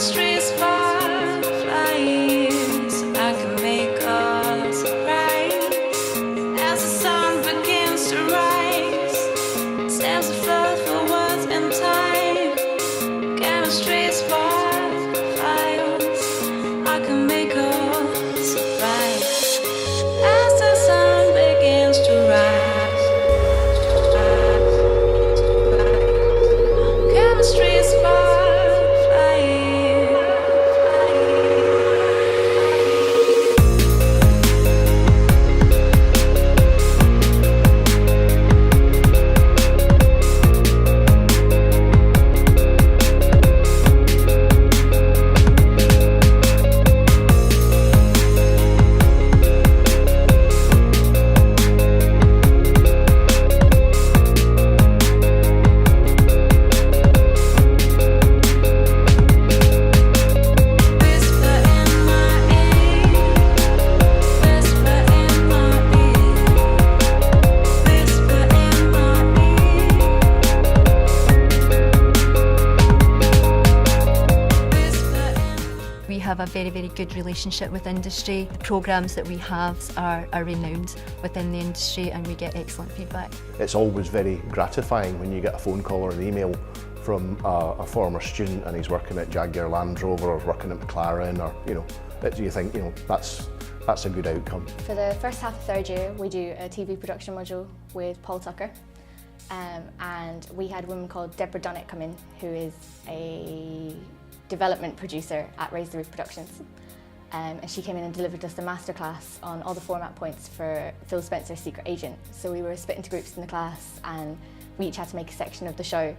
Chemistry's fireflies, I can make us rise as the sun begins to rise. Stands afloat for words and time. Chemistry's fireflies, I can make us rise as the sun begins to rise. Chemistry's We have a very, very good relationship with industry. The programmes that we have are renowned within the industry and we get excellent feedback. It's always very gratifying when you get a phone call or an email from a former student and he's working at Jaguar Land Rover or working at McLaren, or you think that's a good outcome. For the first half of third year we do a TV production module with Paul Tucker, and we had a woman called Deborah Dunnett come in, who is a development producer at Raise the Roof Productions, and she came in and delivered us a masterclass on all the format points for Phil Spencer's Secret Agent. So we were split into groups in the class and we each had to make a section of the show.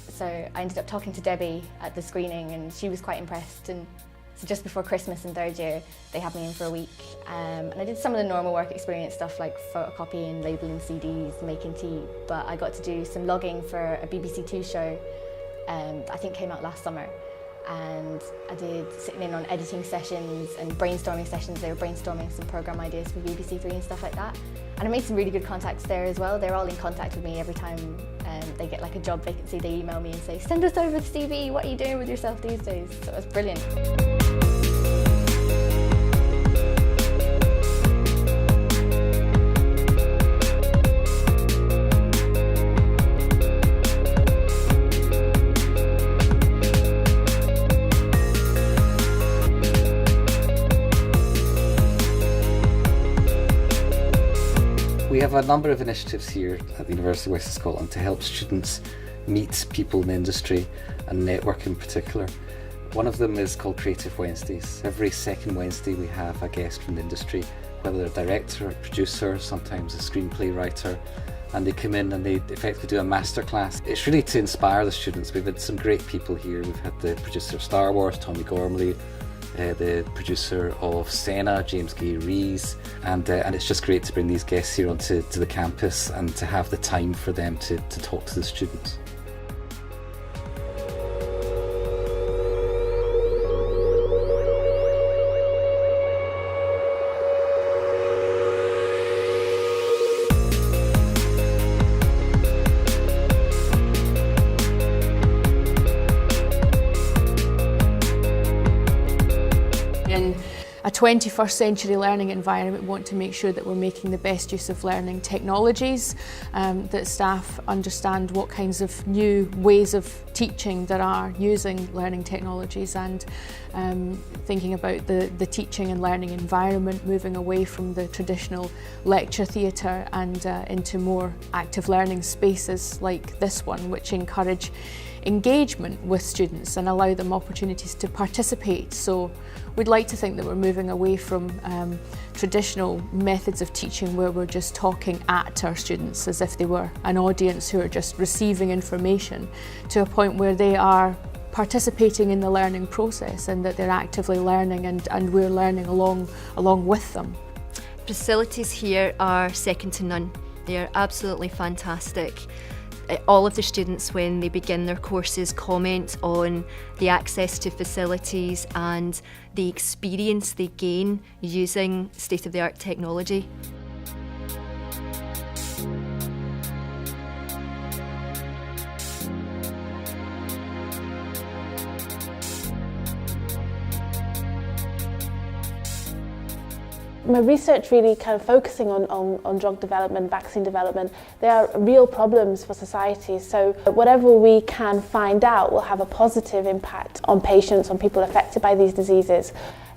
So I ended up talking to Debbie at the screening and she was quite impressed, and so just before Christmas in third year they had me in for a week, and I did some of the normal work experience stuff like photocopying, labelling CDs, making tea, but I got to do some logging for a BBC Two show that I think came out last summer. And I did sitting in on editing sessions and brainstorming sessions. They were brainstorming some programme ideas for BBC Three and stuff like that. And I made some really good contacts there as well. They're all in contact with me every time they get like a job vacancy. They email me and say, send us over the CV, what are you doing with yourself these days? So it was brilliant. We have a number of initiatives here at the University of Western Scotland to help students meet people in the industry and network in particular. One of them is called Creative Wednesdays. Every second Wednesday we have a guest from the industry, whether they're a director, a producer, sometimes a screenplay writer, and they come in and they effectively do a masterclass. It's really to inspire the students. We've had some great people here. We've had the producer of Star Wars, Tommy Gormley, the producer of Senna, James Gay Rees, and it's just great to bring these guests here onto the campus and to have the time for them to talk to the students. In a 21st century learning environment, we want to make sure that we're making the best use of learning technologies, that staff understand what kinds of new ways of teaching there are using learning technologies, and thinking about the teaching and learning environment, moving away from the traditional lecture theatre and into more active learning spaces like this one, which encourage engagement with students and allow them opportunities to participate. So we'd like to think that we're moving away from traditional methods of teaching where we're just talking at our students as if they were an audience who are just receiving information, to a point where they are participating in the learning process and that they're actively learning and we're learning along with them. Facilities here are second to none. They are absolutely fantastic. All of the students, when they begin their courses, comment on the access to facilities and the experience they gain using state-of-the-art technology. My research really kind of focusing on drug development, vaccine development. They are real problems for society, so whatever we can find out will have a positive impact on patients, on people affected by these diseases.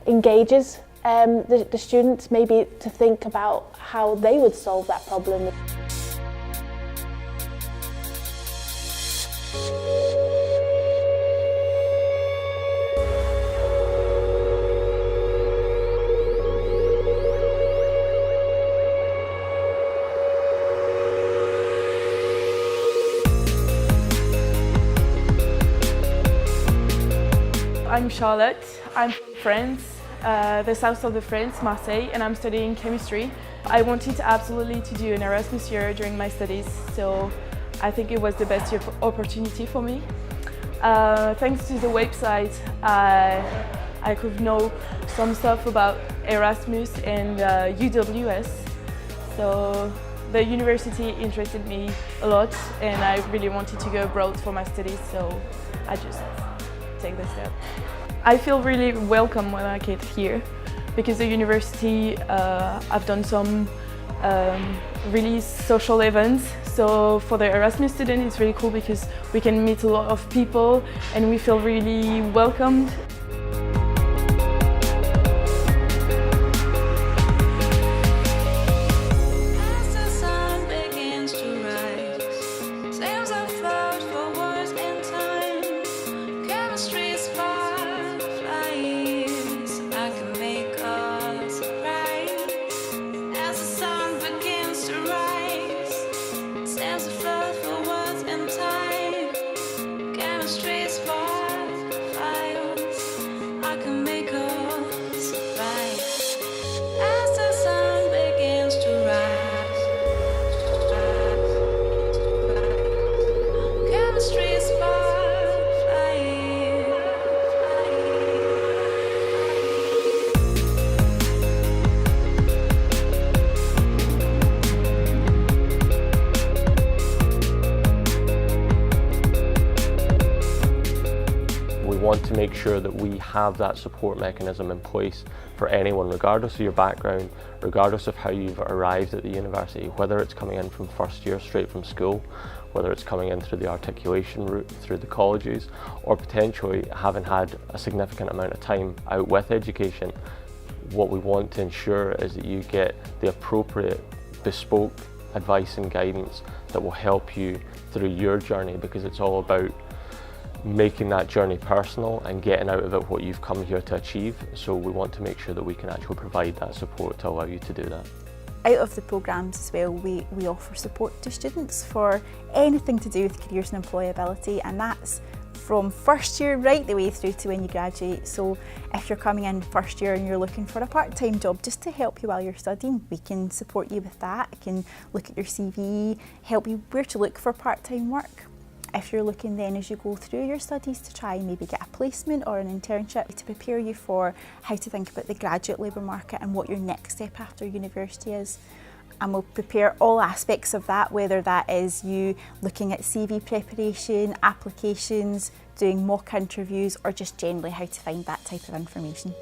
Engages the students maybe to think about how they would solve that problem. I'm Charlotte, I'm from France, the south of the France, Marseille, and I'm studying chemistry. I wanted absolutely to do an Erasmus year during my studies, so I think it was the best opportunity for me. Thanks to the website, I could know some stuff about Erasmus and UWS, so the university interested me a lot and I really wanted to go abroad for my studies, so I just take this step. I feel really welcome when I get here because the university, I've done some really social events. So for the Erasmus student, it's really cool because we can meet a lot of people and we feel really welcomed. We want to make sure that we have that support mechanism in place for anyone, regardless of your background, regardless of how you've arrived at the university, whether it's coming in from first year straight from school, whether it's coming in through the articulation route, through the colleges, or potentially having had a significant amount of time out with education. What we want to ensure is that you get the appropriate bespoke advice and guidance that will help you through your journey, because it's all about making that journey personal and getting out of it what you've come here to achieve. So we want to make sure that we can actually provide that support to allow you to do that. Out of the programmes as well, we offer support to students for anything to do with careers and employability, and that's from first year right the way through to when you graduate. So if you're coming in first year and you're looking for a part-time job just to help you while you're studying, we can support you with that. I can look at your CV, help you where to look for part-time work. If you're looking then as you go through your studies to try and maybe get a placement or an internship to prepare you for how to think about the graduate labour market and what your next step after university is. And we'll prepare all aspects of that, whether that is you looking at CV preparation, applications, doing mock interviews, or just generally how to find that type of information.